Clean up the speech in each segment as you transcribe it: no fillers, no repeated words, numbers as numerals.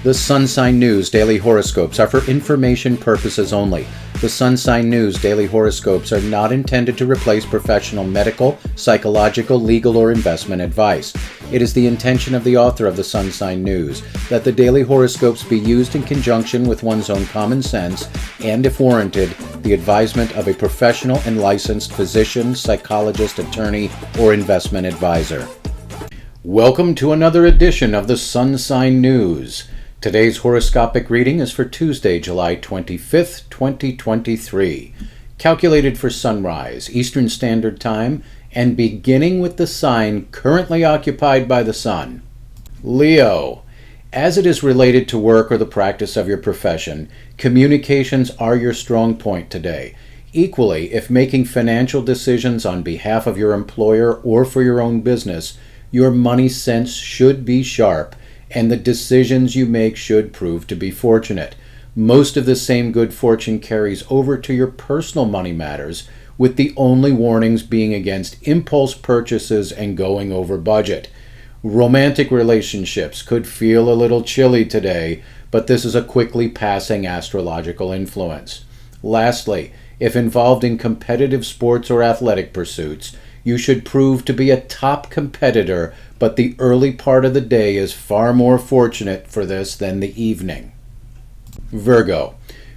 The Sun Sign News Daily Horoscopes are for information purposes only. The Sun Sign News Daily Horoscopes are not intended to replace professional medical, psychological, legal, or investment advice. It is the intention of the author of the Sun Sign News that the daily horoscopes be used in conjunction with one's own common sense and, if warranted, the advisement of a professional and licensed physician, psychologist, attorney, or investment advisor. Welcome to another edition of the Sun Sign News. Today's horoscopic reading is for Tuesday, July 25th, 2023. Calculated for sunrise, Eastern Standard Time, and beginning with the sign currently occupied by the sun. Leo. As it is related to work or the practice of your profession, communications are your strong point today. Equally, if making financial decisions on behalf of your employer or for your own business, your money sense should be sharp, and the decisions you make should prove to be fortunate. Most of the same good fortune carries over to your personal money matters, with the only warnings being against impulse purchases and going over budget. Romantic relationships could feel a little chilly today, but this is a quickly passing astrological influence. Lastly, if involved in competitive sports or athletic pursuits, you should prove to be a top competitor, but the early part of the day is far more fortunate for this than the evening. Virgo.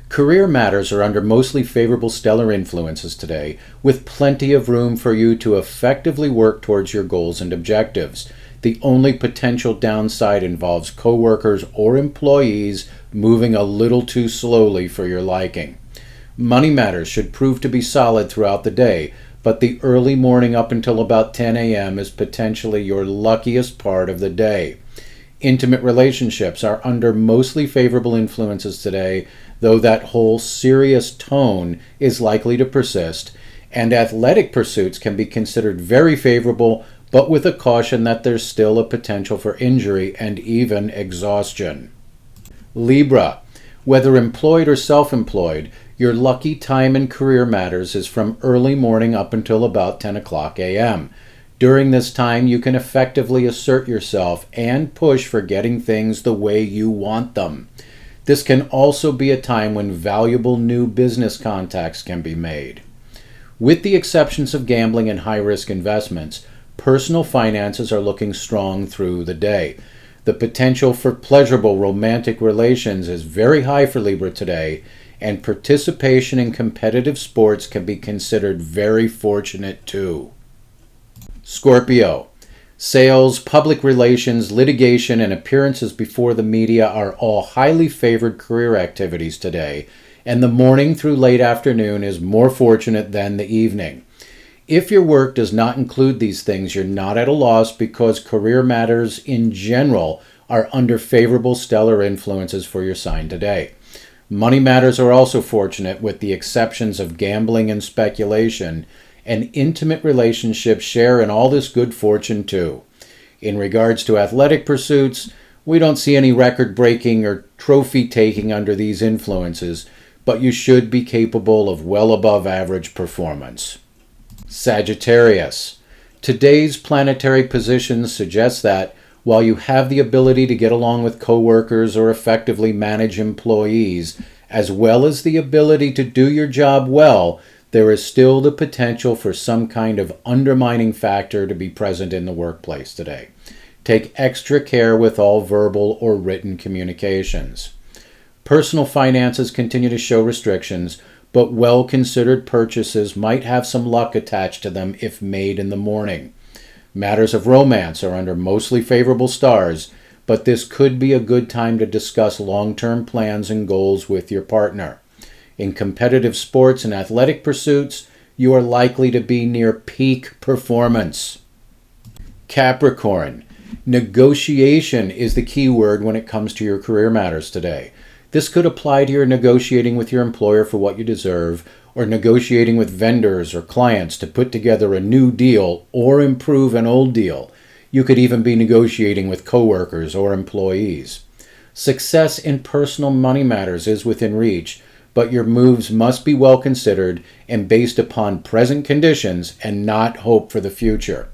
Career matters are under mostly favorable stellar influences today, with plenty of room for you to effectively work towards your goals and objectives. The only potential downside involves coworkers or employees moving a little too slowly for your liking. Money matters should prove to be solid throughout the day, but the early morning up until about 10 a.m. is potentially your luckiest part of the day. Intimate relationships are under mostly favorable influences today, though that whole serious tone is likely to persist, and athletic pursuits can be considered very favorable, but with a caution that there's still a potential for injury and even exhaustion. Libra. Whether employed or self-employed, your lucky time in career matters is from early morning up until about 10 o'clock a.m. During this time, you can effectively assert yourself and push for getting things the way you want them. This can also be a time when valuable new business contacts can be made. With the exceptions of gambling and high-risk investments, personal finances are looking strong through the day. The potential for pleasurable romantic relations is very high for Libra today, and participation in competitive sports can be considered very fortunate too. Scorpio. Sales, public relations, litigation, and appearances before the media are all highly favored career activities today, and the morning through late afternoon is more fortunate than the evening. If your work does not include these things, you're not at a loss because career matters in general are under favorable stellar influences for your sign today. Money matters are also fortunate, with the exceptions of gambling and speculation, and intimate relationships share in all this good fortune too. In regards to athletic pursuits, we don't see any record-breaking or trophy-taking under these influences, but you should be capable of well above average performance. Sagittarius. Today's planetary positions suggest that, while you have the ability to get along with coworkers or effectively manage employees, as well as the ability to do your job well, there is still the potential for some kind of undermining factor to be present in the workplace today. Take extra care with all verbal or written communications. Personal finances continue to show restrictions, but well-considered purchases might have some luck attached to them if made in the morning. Matters of romance are under mostly favorable stars, but this could be a good time to discuss long-term plans and goals with your partner. In competitive sports and athletic pursuits, you are likely to be near peak performance. Capricorn. Negotiation is the key word when it comes to your career matters today. This could apply to your negotiating with your employer for what you deserve, or negotiating with vendors or clients to put together a new deal or improve an old deal. You could even be negotiating with coworkers or employees. Success in personal money matters is within reach, but your moves must be well considered and based upon present conditions and not hope for the future.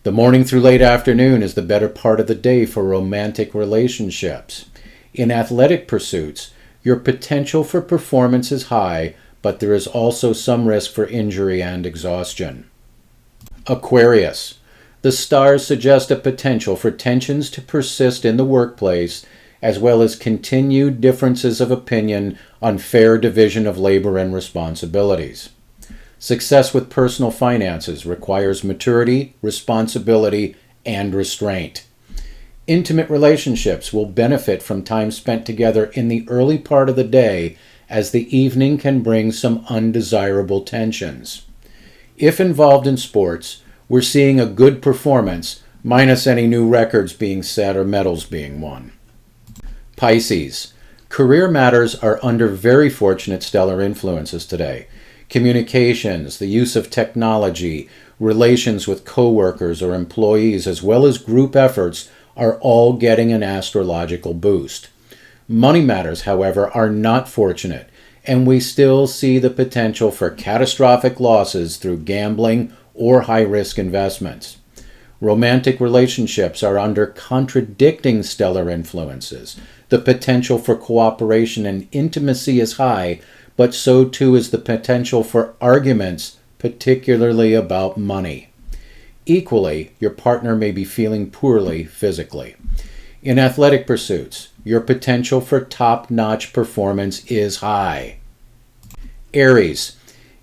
The morning through late afternoon is the better part of the day for romantic relationships. In athletic pursuits, your potential for performance is high, but there is also some risk for injury and exhaustion. Aquarius. The stars suggest a potential for tensions to persist in the workplace, as well as continued differences of opinion on fair division of labor and responsibilities. Success with personal finances requires maturity, responsibility, and restraint. Intimate relationships will benefit from time spent together in the early part of the day, as the evening can bring some undesirable tensions. If involved in sports, we're seeing a good performance, minus any new records being set or medals being won. Pisces. Career matters are under very fortunate stellar influences today. Communications, the use of technology, relations with coworkers or employees, as well as group efforts are all getting an astrological boost. Money matters, however, are not fortunate, and we still see the potential for catastrophic losses through gambling or high-risk investments. Romantic relationships are under contradicting stellar influences. The potential for cooperation and intimacy is high, but so too is the potential for arguments, particularly about money. Equally, your partner may be feeling poorly physically. In athletic pursuits, your potential for top-notch performance is high. Aries.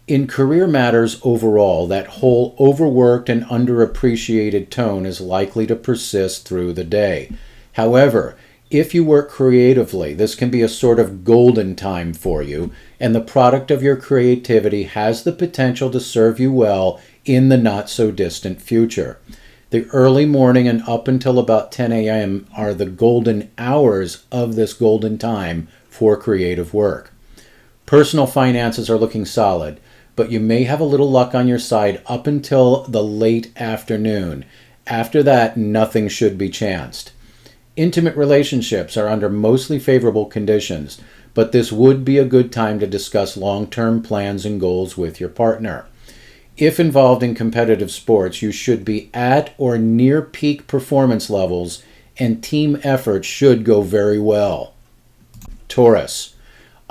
In career matters overall, that whole overworked and underappreciated tone is likely to persist through the day. However, if you work creatively, this can be a sort of golden time for you, and the product of your creativity has the potential to serve you well in the not-so-distant future. The early morning and up until about 10 a.m. are the golden hours of this golden time for creative work. Personal finances are looking solid, but you may have a little luck on your side up until the late afternoon. After that, nothing should be chanced. Intimate relationships are under mostly favorable conditions, but this would be a good time to discuss long-term plans and goals with your partner. If involved in competitive sports, you should be at or near peak performance levels, and team effort should go very well. Taurus.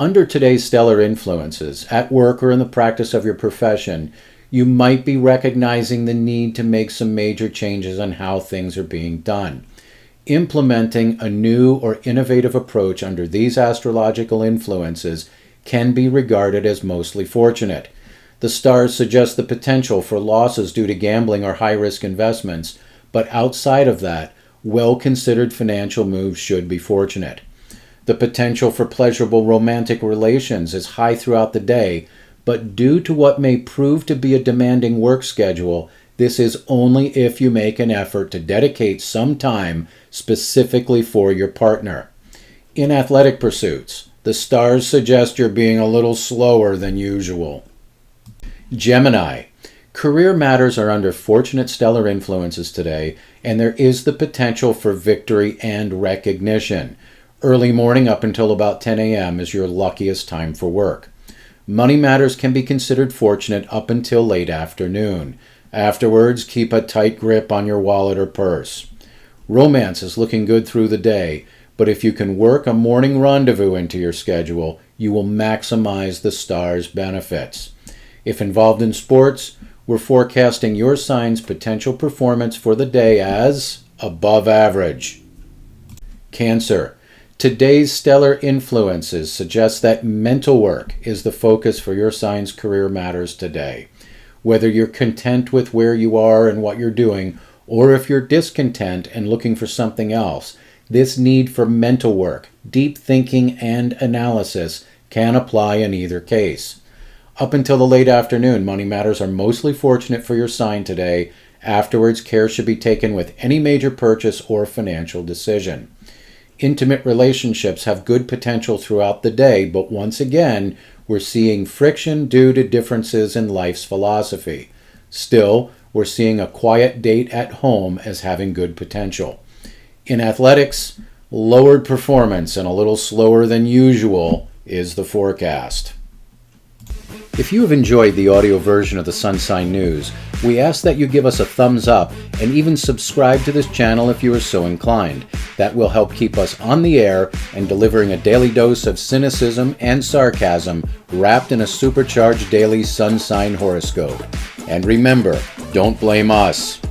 Under today's stellar influences, at work or in the practice of your profession, you might be recognizing the need to make some major changes on how things are being done. Implementing a new or innovative approach under these astrological influences can be regarded as mostly fortunate. The stars suggest the potential for losses due to gambling or high-risk investments, but outside of that, well-considered financial moves should be fortunate. The potential for pleasurable romantic relations is high throughout the day, but due to what may prove to be a demanding work schedule, this is only if you make an effort to dedicate some time specifically for your partner. In athletic pursuits, the stars suggest you're being a little slower than usual. Gemini. Career matters are under fortunate stellar influences today, and there is the potential for victory and recognition. Early morning up until about 10 a.m. is your luckiest time for work. Money matters can be considered fortunate up until late afternoon. Afterwards, keep a tight grip on your wallet or purse. Romance is looking good through the day, but if you can work a morning rendezvous into your schedule, you will maximize the stars' benefits. If involved in sports, we're forecasting your sign's potential performance for the day as above average. Cancer. Today's stellar influences suggest that mental work is the focus for your sign's career matters today. Whether you're content with where you are and what you're doing, or if you're discontent and looking for something else, this need for mental work, deep thinking, and analysis can apply in either case. Up until the late afternoon, money matters are mostly fortunate for your sign today. Afterwards, care should be taken with any major purchase or financial decision. Intimate relationships have good potential throughout the day, but once again, we're seeing friction due to differences in life's philosophy. Still, we're seeing a quiet date at home as having good potential. In athletics, lowered performance and a little slower than usual is the forecast. If you have enjoyed the audio version of the Sun Sign News, we ask that you give us a thumbs up and even subscribe to this channel if you are so inclined. That will help keep us on the air and delivering a daily dose of cynicism and sarcasm wrapped in a supercharged daily sun sign horoscope. And remember, don't blame us.